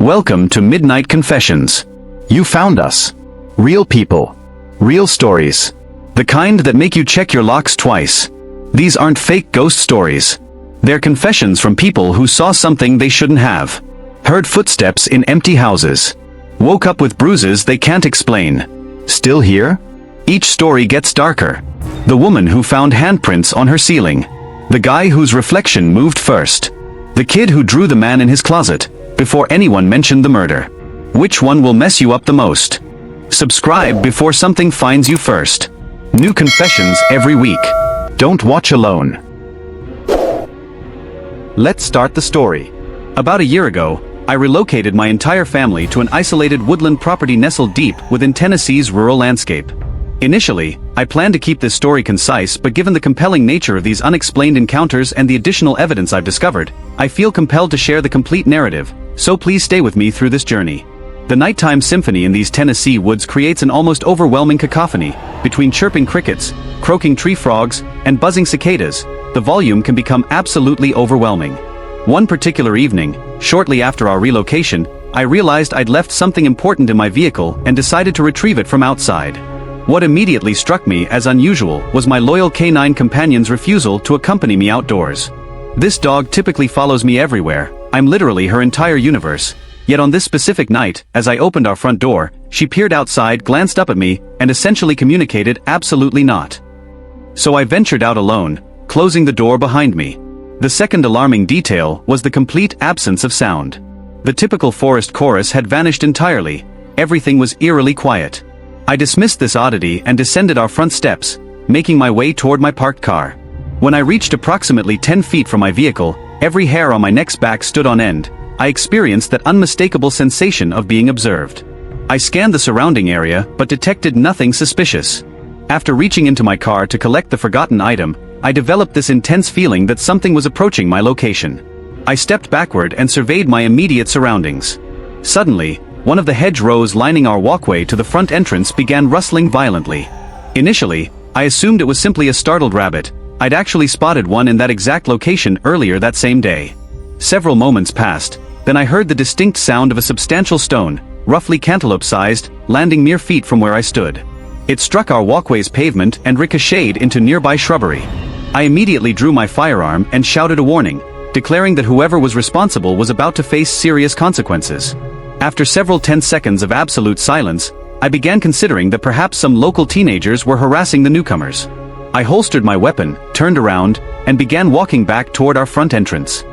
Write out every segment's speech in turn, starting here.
Welcome to Midnight Confessions. You found us. Real people. Real stories. The kind that make you check your locks twice. These aren't fake ghost stories. They're confessions from people who saw something they shouldn't have. Heard footsteps in empty houses. Woke up with bruises they can't explain. Still here? Each story gets darker. The woman who found handprints on her ceiling. The guy whose reflection moved first. The kid who drew the man in his closet before anyone mentioned the murder. Which one will mess you up the most? Subscribe before something finds you first. New confessions every week. Don't watch alone. Let's start the story. About a year ago, I relocated my entire family to an isolated woodland property nestled deep within Tennessee's rural landscape. Initially, I planned to keep this story concise, but given the compelling nature of these unexplained encounters and the additional evidence I've discovered, I feel compelled to share the complete narrative, so please stay with me through this journey. The nighttime symphony in these Tennessee woods creates an almost overwhelming cacophony. Between chirping crickets, croaking tree frogs, and buzzing cicadas, the volume can become absolutely overwhelming. One particular evening, shortly after our relocation, I realized I'd left something important in my vehicle and decided to retrieve it from outside. What immediately struck me as unusual was my loyal canine companion's refusal to accompany me outdoors. This dog typically follows me everywhere. I'm literally her entire universe. Yet on this specific night, as I opened our front door, she peered outside, glanced up at me, and essentially communicated absolutely not. So I ventured out alone, closing the door behind me. The second alarming detail was the complete absence of sound. The typical forest chorus had vanished entirely. Everything was eerily quiet. I dismissed this oddity and descended our front steps, making my way toward my parked car. When I reached approximately 10 feet from my vehicle, every hair on my neck's back stood on end. I experienced that unmistakable sensation of being observed. I scanned the surrounding area but detected nothing suspicious. After reaching into my car to collect the forgotten item, I developed this intense feeling that something was approaching my location. I stepped backward and surveyed my immediate surroundings. Suddenly, one of the hedgerows lining our walkway to the front entrance began rustling violently. Initially, I assumed it was simply a startled rabbit. I'd actually spotted one in that exact location earlier that same day. Several moments passed, then I heard the distinct sound of a substantial stone, roughly cantaloupe-sized, landing mere feet from where I stood. It struck our walkway's pavement and ricocheted into nearby shrubbery. I immediately drew my firearm and shouted a warning, declaring that whoever was responsible was about to face serious consequences. After several tense seconds of absolute silence, I began considering that perhaps some local teenagers were harassing the newcomers. I holstered my weapon, turned around, and began walking back toward our front entrance.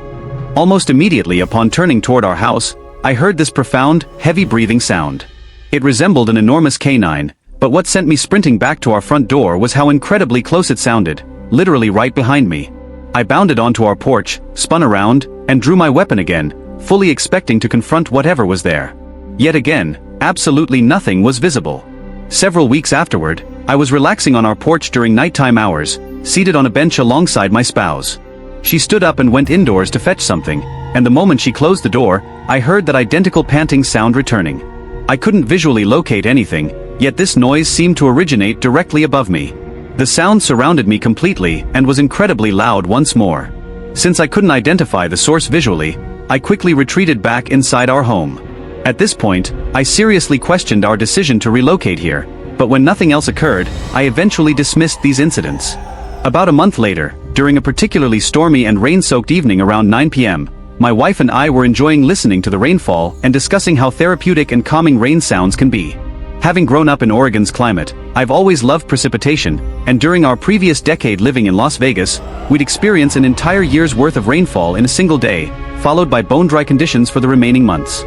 Almost immediately upon turning toward our house, I heard this profound, heavy breathing sound. It resembled an enormous canine, but what sent me sprinting back to our front door was how incredibly close it sounded, literally right behind me. I bounded onto our porch, spun around, and drew my weapon again, fully expecting to confront whatever was there. Yet again, absolutely nothing was visible. Several weeks afterward, I was relaxing on our porch during nighttime hours, seated on a bench alongside my spouse. She stood up and went indoors to fetch something, and the moment she closed the door, I heard that identical panting sound returning. I couldn't visually locate anything, yet this noise seemed to originate directly above me. The sound surrounded me completely and was incredibly loud once more. Since I couldn't identify the source visually, I quickly retreated back inside our home. At this point, I seriously questioned our decision to relocate here, but when nothing else occurred, I eventually dismissed these incidents. About a month later, during a particularly stormy and rain-soaked evening around 9 p.m., my wife and I were enjoying listening to the rainfall and discussing how therapeutic and calming rain sounds can be. Having grown up in Oregon's climate, I've always loved precipitation, and during our previous decade living in Las Vegas, we'd experience an entire year's worth of rainfall in a single day, followed by bone-dry conditions for the remaining months.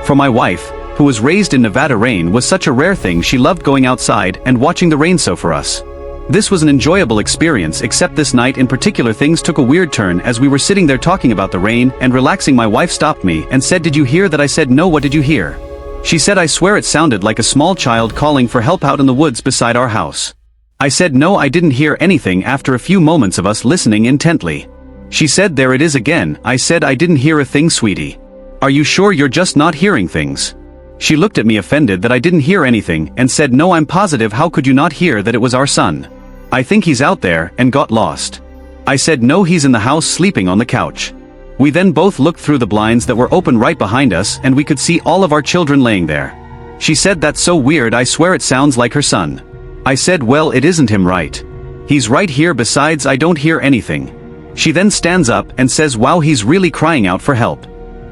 For my wife, who was raised in Nevada, rain was such a rare thing. She loved going outside and watching the rain soak for us. This was an enjoyable experience, except this night in particular things took a weird turn. As we were sitting there talking about the rain and relaxing, my wife stopped me and said, "Did you hear that?" I said, "No, what did you hear?" She said, "I swear it sounded like a small child calling for help out in the woods beside our house." I said, "No, I didn't hear anything." After a few moments of us listening intently, she said, "There it is again." I said, "I didn't hear a thing, sweetie. Are you sure you're just not hearing things?" She looked at me offended that I didn't hear anything and said, "No, I'm positive. How could you not hear that? It was our son. I think he's out there and got lost." I said, "No, he's in the house sleeping on the couch." We then both looked through the blinds that were open right behind us and we could see all of our children laying there. She said, "That's so weird, I swear it sounds like her son." I said, "Well, it isn't him, right? He's right here, besides I don't hear anything." She then stands up and says, "Wow, he's really crying out for help.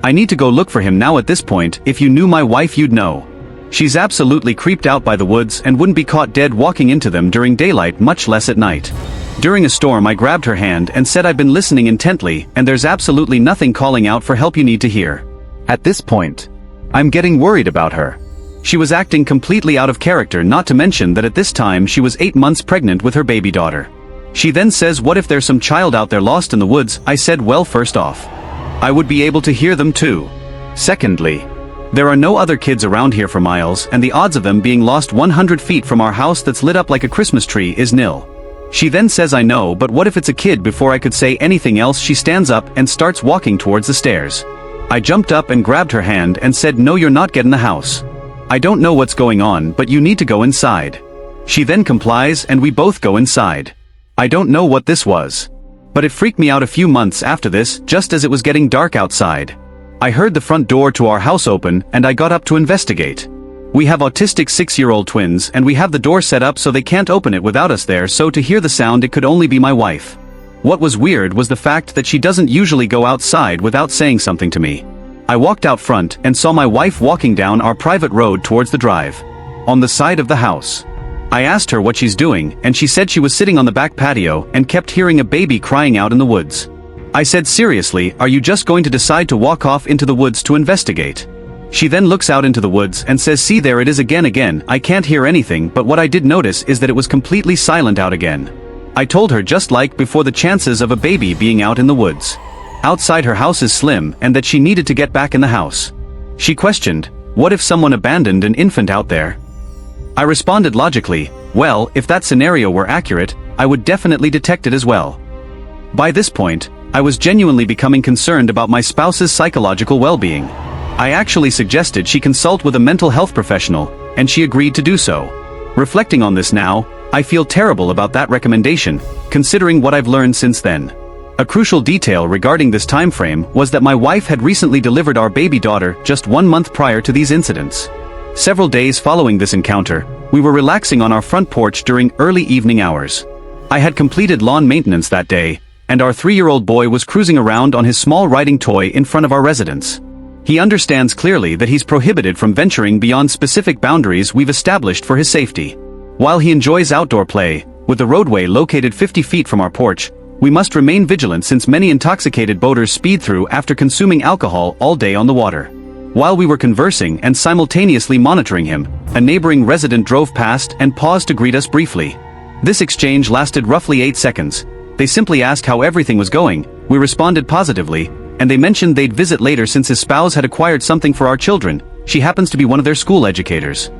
I need to go look for him now. At this point, if you knew my wife you'd know. She's absolutely creeped out by the woods and wouldn't be caught dead walking into them during daylight, much less at night." During a storm I grabbed her hand and said, "I've been listening intently and there's absolutely nothing calling out for help you need to hear." At this point, I'm getting worried about her. She was acting completely out of character, not to mention that at this time she was 8 months pregnant with her baby daughter. She then says, "What if there's some child out there lost in the woods?" I said, "Well, first off, I would be able to hear them too. Secondly, there are no other kids around here for miles, and the odds of them being lost 100 feet from our house that's lit up like a Christmas tree is nil." She then says, "I know, but what if it's a kid?" Before I could say anything else, she stands up and starts walking towards the stairs. I jumped up and grabbed her hand and said, "No, you're not getting the house. I don't know what's going on, but you need to go inside." She then complies and we both go inside. I don't know what this was, but it freaked me out. A few months after this, just as it was getting dark outside, I heard the front door to our house open and I got up to investigate. We have autistic 6-year-old twins and we have the door set up so they can't open it without us there, so to hear the sound it could only be my wife. What was weird was the fact that she doesn't usually go outside without saying something to me. I walked out front and saw my wife walking down our private road towards the drive, on the side of the house. I asked her what she's doing and she said she was sitting on the back patio and kept hearing a baby crying out in the woods. I said, "Seriously, are you just going to decide to walk off into the woods to investigate?" She then looks out into the woods and says, "See, there it is again. I can't hear anything, but what I did notice is that it was completely silent out again." I told her, just like before, the chances of a baby being out in the woods outside her house is slim and that she needed to get back in the house. She questioned, "What if someone abandoned an infant out there?" I responded logically, "Well, if that scenario were accurate, I would definitely detect it as well." By this point, I was genuinely becoming concerned about my spouse's psychological well-being. I actually suggested she consult with a mental health professional, and she agreed to do so. Reflecting on this now, I feel terrible about that recommendation, considering what I've learned since then. A crucial detail regarding this time frame was that my wife had recently delivered our baby daughter just 1 month prior to these incidents. Several days following this encounter, we were relaxing on our front porch during early evening hours. I had completed lawn maintenance that day, and our 3-year-old boy was cruising around on his small riding toy in front of our residence. He understands clearly that he's prohibited from venturing beyond specific boundaries we've established for his safety. While he enjoys outdoor play, with the roadway located 50 feet from our porch, we must remain vigilant since many intoxicated boaters speed through after consuming alcohol all day on the water. While we were conversing and simultaneously monitoring him, a neighboring resident drove past and paused to greet us briefly. This exchange lasted roughly 8 seconds. They simply asked how everything was going, we responded positively, and they mentioned they'd visit later since his spouse had acquired something for our children. She happens to be one of their school educators.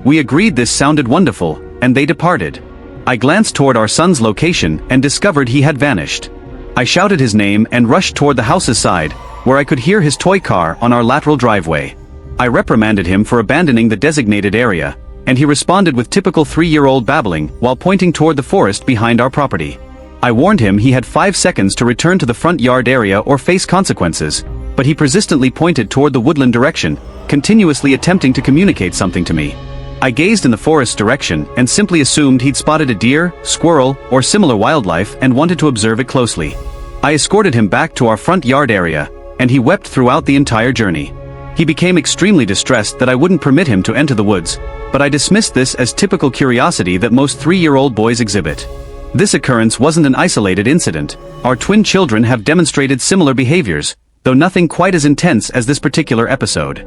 We agreed this sounded wonderful, and they departed. I glanced toward our son's location and discovered he had vanished. I shouted his name and rushed toward the house's side, where I could hear his toy car on our lateral driveway. I reprimanded him for abandoning the designated area, and he responded with typical 3-year-old babbling while pointing toward the forest behind our property. I warned him he had 5 seconds to return to the front yard area or face consequences, but he persistently pointed toward the woodland direction, continuously attempting to communicate something to me. I gazed in the forest's direction and simply assumed he'd spotted a deer, squirrel, or similar wildlife and wanted to observe it closely. I escorted him back to our front yard area, and he wept throughout the entire journey. He became extremely distressed that I wouldn't permit him to enter the woods, but I dismissed this as typical curiosity that most 3-year-old boys exhibit. This occurrence wasn't an isolated incident. Our twin children have demonstrated similar behaviors, though nothing quite as intense as this particular episode.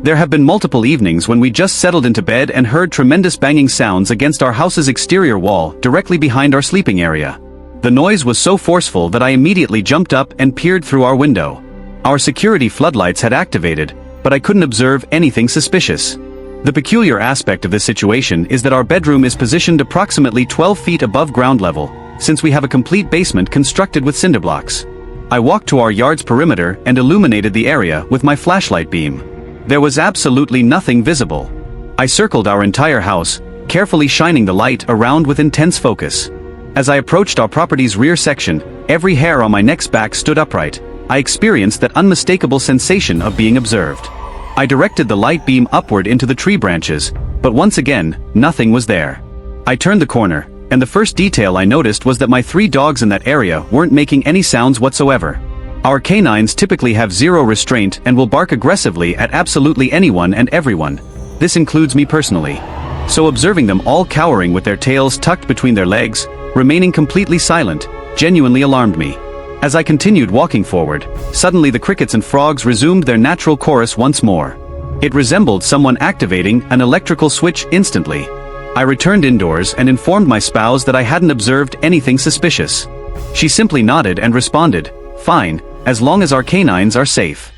There have been multiple evenings when we just settled into bed and heard tremendous banging sounds against our house's exterior wall directly behind our sleeping area. The noise was so forceful that I immediately jumped up and peered through our window. Our security floodlights had activated, but I couldn't observe anything suspicious. The peculiar aspect of this situation is that our bedroom is positioned approximately 12 feet above ground level, since we have a complete basement constructed with cinder blocks. I walked to our yard's perimeter and illuminated the area with my flashlight beam. There was absolutely nothing visible. I circled our entire house, carefully shining the light around with intense focus. As I approached our property's rear section, every hair on my neck's back stood upright. I experienced that unmistakable sensation of being observed. I directed the light beam upward into the tree branches, but once again, nothing was there. I turned the corner, and the first detail I noticed was that my 3 dogs in that area weren't making any sounds whatsoever. Our canines typically have zero restraint and will bark aggressively at absolutely anyone and everyone. This includes me personally. So observing them all cowering with their tails tucked between their legs, remaining completely silent, genuinely alarmed me. As I continued walking forward, suddenly the crickets and frogs resumed their natural chorus once more. It resembled someone activating an electrical switch instantly. I returned indoors and informed my spouse that I hadn't observed anything suspicious. She simply nodded and responded, "Fine, as long as our canines are safe."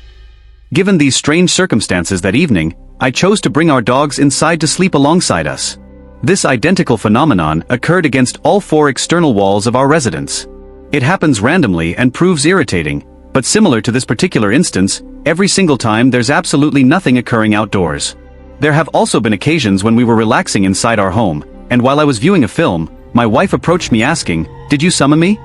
Given these strange circumstances that evening, I chose to bring our dogs inside to sleep alongside us. This identical phenomenon occurred against all 4 external walls of our residence. It happens randomly and proves irritating, but similar to this particular instance, every single time there's absolutely nothing occurring outdoors. There have also been occasions when we were relaxing inside our home, and while I was viewing a film, my wife approached me asking, "Did you summon me?"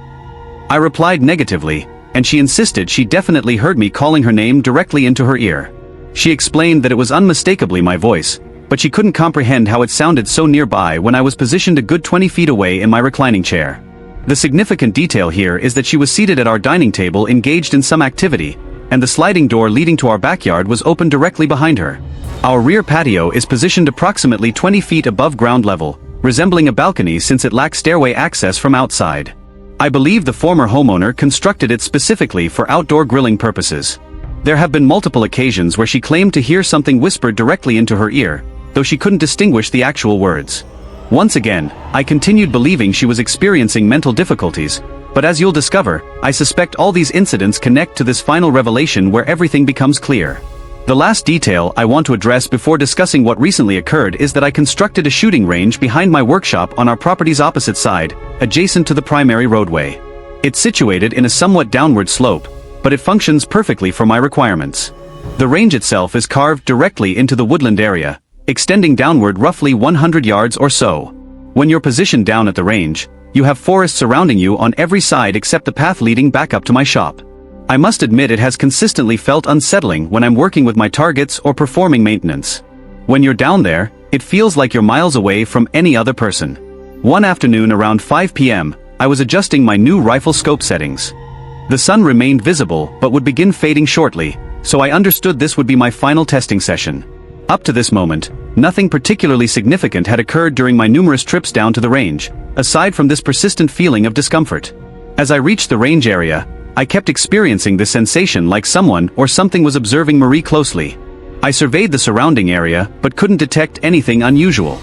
I replied negatively, and she insisted she definitely heard me calling her name directly into her ear. She explained that it was unmistakably my voice, but she couldn't comprehend how it sounded so nearby when I was positioned a good 20 feet away in my reclining chair. The significant detail here is that she was seated at our dining table engaged in some activity, and the sliding door leading to our backyard was open directly behind her. Our rear patio is positioned approximately 20 feet above ground level, resembling a balcony since it lacks stairway access from outside. I believe the former homeowner constructed it specifically for outdoor grilling purposes. There have been multiple occasions where she claimed to hear something whispered directly into her ear, though she couldn't distinguish the actual words. Once again, I continued believing she was experiencing mental difficulties, but as you'll discover, I suspect all these incidents connect to this final revelation where everything becomes clear. The last detail I want to address before discussing what recently occurred is that I constructed a shooting range behind my workshop on our property's opposite side, adjacent to the primary roadway. It's situated in a somewhat downward slope, but it functions perfectly for my requirements. The range itself is carved directly into the woodland area, extending downward roughly 100 yards or so. When you're positioned down at the range, you have forest surrounding you on every side except the path leading back up to my shop. I must admit it has consistently felt unsettling when I'm working with my targets or performing maintenance. When you're down there, it feels like you're miles away from any other person. One afternoon around 5 p.m., I was adjusting my new rifle scope settings. The sun remained visible but would begin fading shortly, so I understood this would be my final testing session. Up to this moment, nothing particularly significant had occurred during my numerous trips down to the range, aside from this persistent feeling of discomfort. As I reached the range area, I kept experiencing this sensation like someone or something was observing Marie closely. I surveyed the surrounding area but couldn't detect anything unusual.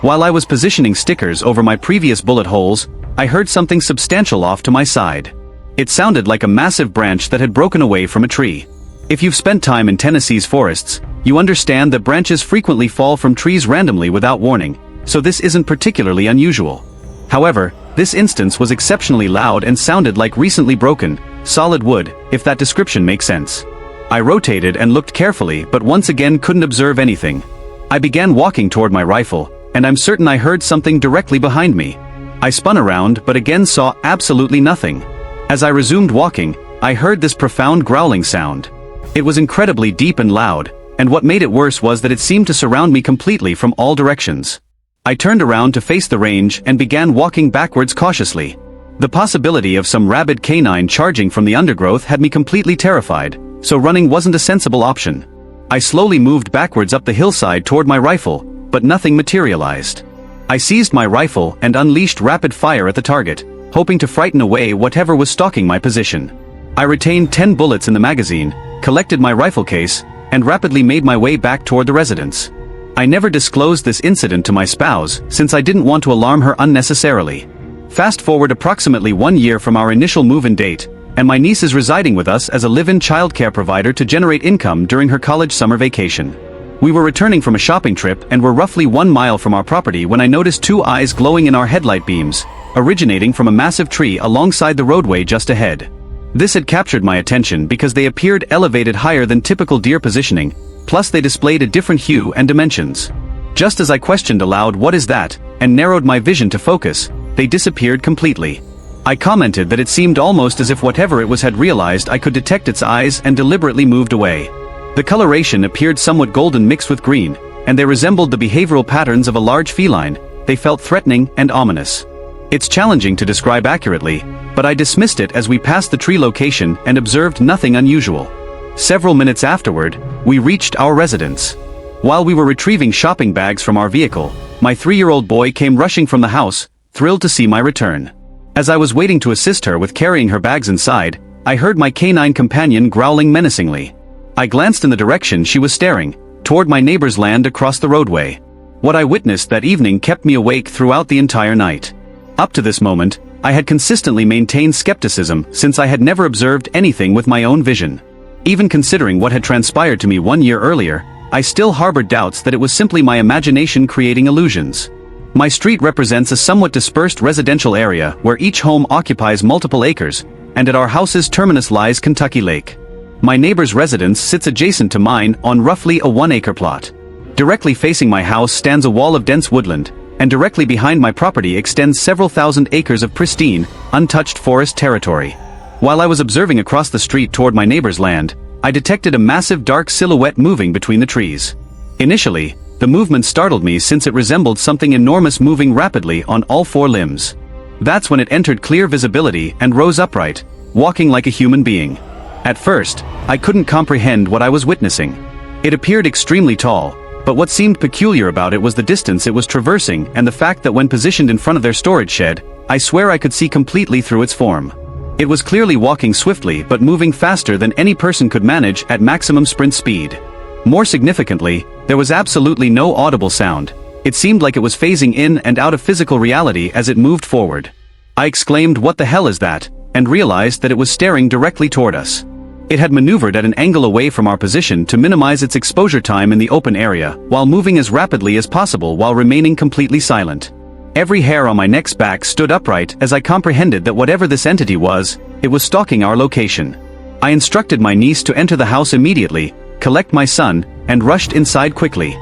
While I was positioning stickers over my previous bullet holes, I heard something substantial off to my side. It sounded like a massive branch that had broken away from a tree. If you've spent time in Tennessee's forests, you understand that branches frequently fall from trees randomly without warning, so this isn't particularly unusual. However, this instance was exceptionally loud and sounded like recently broken, solid wood, if that description makes sense. I rotated and looked carefully but once again couldn't observe anything. I began walking toward my rifle, and I'm certain I heard something directly behind me. I spun around but again saw absolutely nothing. As I resumed walking, I heard this profound growling sound. It was incredibly deep and loud, and what made it worse was that it seemed to surround me completely from all directions. I turned around to face the range and began walking backwards cautiously. The possibility of some rabid canine charging from the undergrowth had me completely terrified, so running wasn't a sensible option. I slowly moved backwards up the hillside toward my rifle, but nothing materialized. I seized my rifle and unleashed rapid fire at the target, hoping to frighten away whatever was stalking my position. I retained 10 bullets in the magazine, collected my rifle case, and rapidly made my way back toward the residence. I never disclosed this incident to my spouse since I didn't want to alarm her unnecessarily. Fast forward approximately 1 year from our initial move-in date, and my niece is residing with us as a live-in childcare provider to generate income during her college summer vacation. We were returning from a shopping trip and were roughly 1 mile from our property when I noticed 2 eyes glowing in our headlight beams, originating from a massive tree alongside the roadway just ahead. This had captured my attention because they appeared elevated higher than typical deer positioning, plus they displayed a different hue and dimensions. Just as I questioned aloud "What is that?" and narrowed my vision to focus, they disappeared completely. I commented that it seemed almost as if whatever it was had realized I could detect its eyes and deliberately moved away. The coloration appeared somewhat golden mixed with green, and they resembled the behavioral patterns of a large feline. They felt threatening and ominous. It's challenging to describe accurately, but I dismissed it as we passed the tree location and observed nothing unusual. Several minutes afterward, we reached our residence. While we were retrieving shopping bags from our vehicle, my 3-year-old boy came rushing from the house, thrilled to see my return. As I was waiting to assist her with carrying her bags inside, I heard my canine companion growling menacingly. I glanced in the direction she was staring, toward my neighbor's land across the roadway. What I witnessed that evening kept me awake throughout the entire night. Up to this moment, I had consistently maintained skepticism since I had never observed anything with my own vision. Even considering what had transpired to me 1 year earlier, I still harbored doubts that it was simply my imagination creating illusions. My street represents a somewhat dispersed residential area where each home occupies multiple acres, and at our house's terminus lies Kentucky Lake. My neighbor's residence sits adjacent to mine on roughly a 1-acre plot. Directly facing my house stands a wall of dense woodland, and directly behind my property extends several thousand acres of pristine, untouched forest territory. While I was observing across the street toward my neighbor's land, I detected a massive dark silhouette moving between the trees. Initially, the movement startled me since it resembled something enormous moving rapidly on all 4 limbs. That's when it entered clear visibility and rose upright, walking like a human being. At first, I couldn't comprehend what I was witnessing. It appeared extremely tall, but what seemed peculiar about it was the distance it was traversing and the fact that when positioned in front of their storage shed, I swear I could see completely through its form. It was clearly walking swiftly but moving faster than any person could manage at maximum sprint speed. More significantly, there was absolutely no audible sound. It seemed like it was phasing in and out of physical reality as it moved forward. I exclaimed, "What the hell is that?" and realized that it was staring directly toward us. It had maneuvered at an angle away from our position to minimize its exposure time in the open area, while moving as rapidly as possible while remaining completely silent. Every hair on my neck's back stood upright as I comprehended that whatever this entity was, it was stalking our location. I instructed my niece to enter the house immediately, collect my son, and rushed inside quickly.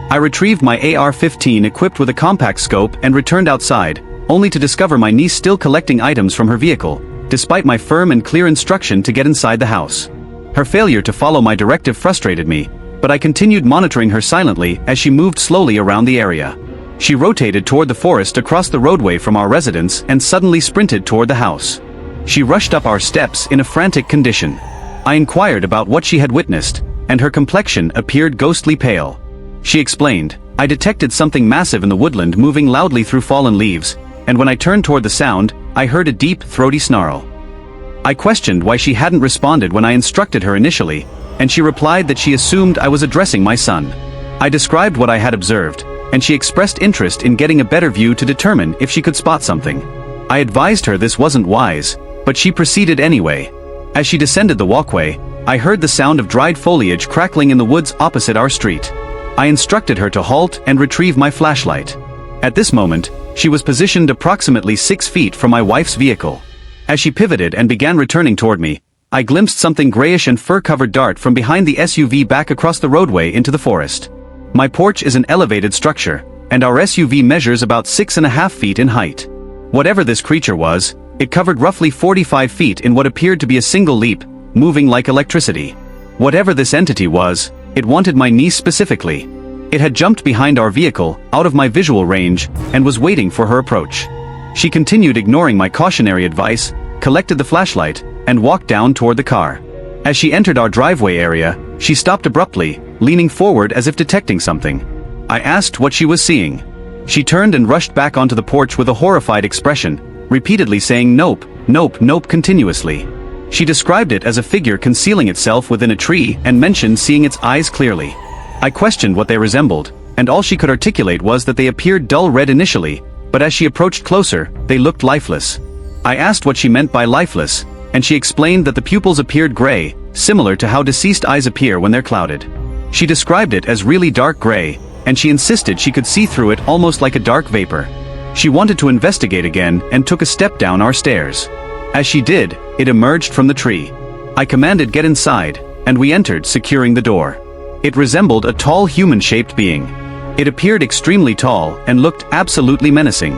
I retrieved my AR-15 equipped with a compact scope and returned outside, only to discover my niece still collecting items from her vehicle, despite my firm and clear instruction to get inside the house. Her failure to follow my directive frustrated me, but I continued monitoring her silently as she moved slowly around the area. She rotated toward the forest across the roadway from our residence and suddenly sprinted toward the house. She rushed up our steps in a frantic condition. I inquired about what she had witnessed, and her complexion appeared ghostly pale. She explained, "I detected something massive in the woodland moving loudly through fallen leaves, and when I turned toward the sound, I heard a deep, throaty snarl." I questioned why she hadn't responded when I instructed her initially, and she replied that she assumed I was addressing my son. I described what I had observed, and she expressed interest in getting a better view to determine if she could spot something. I advised her this wasn't wise, but she proceeded anyway. As she descended the walkway, I heard the sound of dried foliage crackling in the woods opposite our street. I instructed her to halt and retrieve my flashlight. At this moment, she was positioned approximately 6 feet from my wife's vehicle. As she pivoted and began returning toward me, I glimpsed something grayish and fur-covered dart from behind the SUV back across the roadway into the forest. My porch is an elevated structure, and our SUV measures about 6.5 feet in height. Whatever this creature was, it covered roughly 45 feet in what appeared to be a single leap, moving like electricity. Whatever this entity was, it wanted my niece specifically. It had jumped behind our vehicle, out of my visual range, and was waiting for her approach. She continued ignoring my cautionary advice, collected the flashlight, and walked down toward the car. As she entered our driveway area, she stopped abruptly, leaning forward as if detecting something. I asked what she was seeing. She turned and rushed back onto the porch with a horrified expression, repeatedly saying "Nope, nope, nope" continuously. She described it as a figure concealing itself within a tree and mentioned seeing its eyes clearly. I questioned what they resembled, and all she could articulate was that they appeared dull red initially, but as she approached closer, they looked lifeless. I asked what she meant by lifeless, and she explained that the pupils appeared gray, similar to how deceased eyes appear when they're clouded. She described it as really dark gray, and she insisted she could see through it almost like a dark vapor. She wanted to investigate again and took a step down our stairs. As she did, it emerged from the tree. I commanded get inside, and we entered, securing the door. It resembled a tall human-shaped being. It appeared extremely tall and looked absolutely menacing.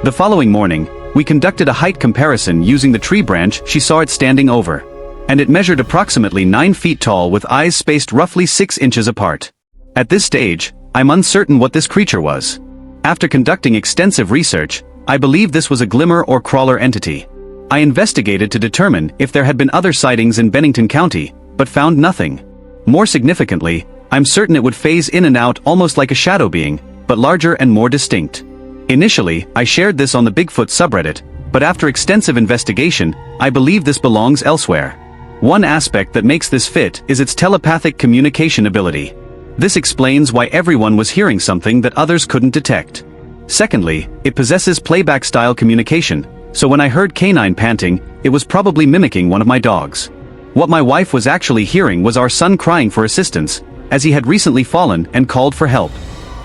The following morning, We conducted a height comparison using the tree branch she saw it standing over. And it measured approximately 9 feet tall with eyes spaced roughly 6 inches apart. At this stage, I'm uncertain what this creature was. After conducting extensive research, I believe this was a glimmer or crawler entity. I investigated to determine if there had been other sightings in Bennington County, but found nothing. More significantly, I'm certain it would phase in and out almost like a shadow being, but larger and more distinct. Initially, I shared this on the Bigfoot subreddit, but after extensive investigation, I believe this belongs elsewhere. One aspect that makes this fit is its telepathic communication ability. This explains why everyone was hearing something that others couldn't detect. Secondly, it possesses playback-style communication, so when I heard canine panting, it was probably mimicking one of my dogs. What my wife was actually hearing was our son crying for assistance, as he had recently fallen and called for help.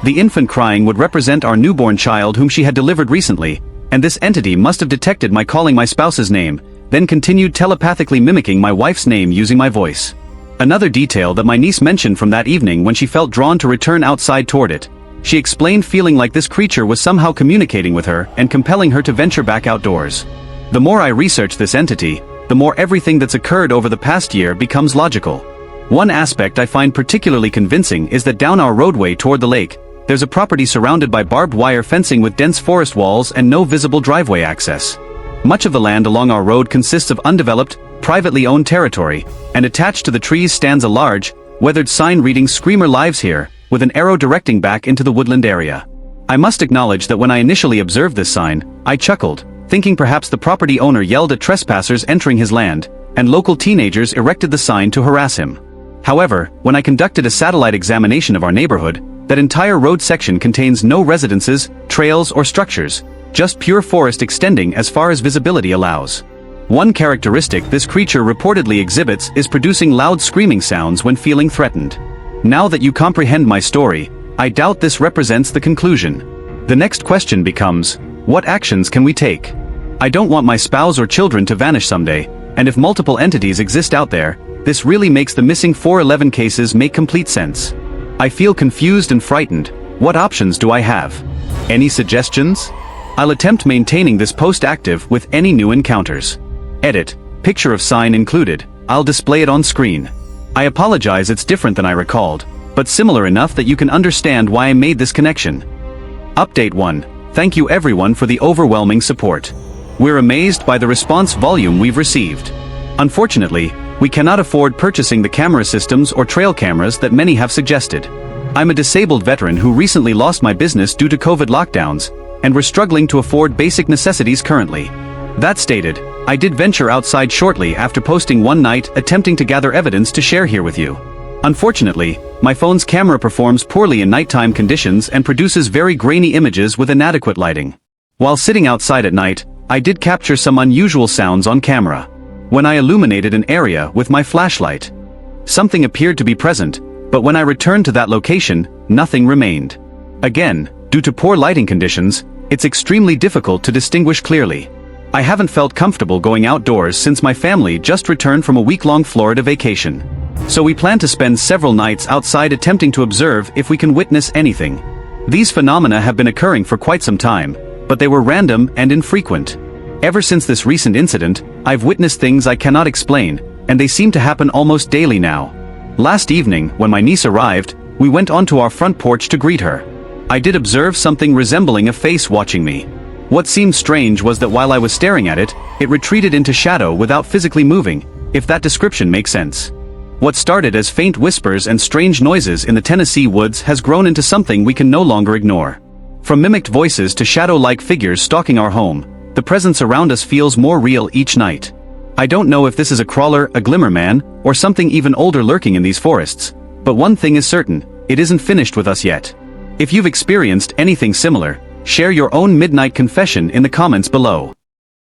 The infant crying would represent our newborn child whom she had delivered recently, and this entity must have detected my calling my spouse's name, then continued telepathically mimicking my wife's name using my voice. Another detail that my niece mentioned from that evening when she felt drawn to return outside toward it. She explained feeling like this creature was somehow communicating with her and compelling her to venture back outdoors. The more I research this entity, the more everything that's occurred over the past year becomes logical. One aspect I find particularly convincing is that down our roadway toward the lake, there's a property surrounded by barbed wire fencing with dense forest walls and no visible driveway access. Much of the land along our road consists of undeveloped, privately owned territory, and attached to the trees stands a large, weathered sign reading "Screamer Lives Here," with an arrow directing back into the woodland area. I must acknowledge that when I initially observed this sign, I chuckled, thinking perhaps the property owner yelled at trespassers entering his land, and local teenagers erected the sign to harass him. However, when I conducted a satellite examination of our neighborhood, that entire road section contains no residences, trails or structures, just pure forest extending as far as visibility allows. One characteristic this creature reportedly exhibits is producing loud screaming sounds when feeling threatened. Now that you comprehend my story, I doubt this represents the conclusion. The next question becomes, what actions can we take? I don't want my spouse or children to vanish someday, and if multiple entities exist out there, this really makes the missing 411 cases make complete sense. I feel confused and frightened. What options do I have? Any suggestions? I'll attempt maintaining this post active with any new encounters. Edit, picture of sign included. I'll display it on screen. I apologize, it's different than I recalled, but similar enough that you can understand why I made this connection. Update 1. Thank you everyone for the overwhelming support. We're amazed by the response volume we've received. Unfortunately, we cannot afford purchasing the camera systems or trail cameras that many have suggested. I'm a disabled veteran who recently lost my business due to COVID lockdowns, and we're struggling to afford basic necessities currently. That stated, I did venture outside shortly after posting one night attempting to gather evidence to share here with you. Unfortunately, my phone's camera performs poorly in nighttime conditions and produces very grainy images with inadequate lighting. While sitting outside at night, I did capture some unusual sounds on camera. When I illuminated an area with my flashlight, something appeared to be present, but when I returned to that location, nothing remained. Again, due to poor lighting conditions, it's extremely difficult to distinguish clearly. I haven't felt comfortable going outdoors since my family just returned from a week-long Florida vacation. So we plan to spend several nights outside attempting to observe if we can witness anything. These phenomena have been occurring for quite some time, but they were random and infrequent. Ever since this recent incident, I've witnessed things I cannot explain, and they seem to happen almost daily now. Last evening, when my niece arrived, we went onto our front porch to greet her. I did observe something resembling a face watching me. What seemed strange was that while I was staring at it, it retreated into shadow without physically moving, if that description makes sense. What started as faint whispers and strange noises in the Tennessee woods has grown into something we can no longer ignore. From mimicked voices to shadow-like figures stalking our home, the presence around us feels more real each night. I don't know if this is a crawler, a glimmer man, or something even older lurking in these forests, but one thing is certain, it isn't finished with us yet. If you've experienced anything similar, share your own midnight confession in the comments below.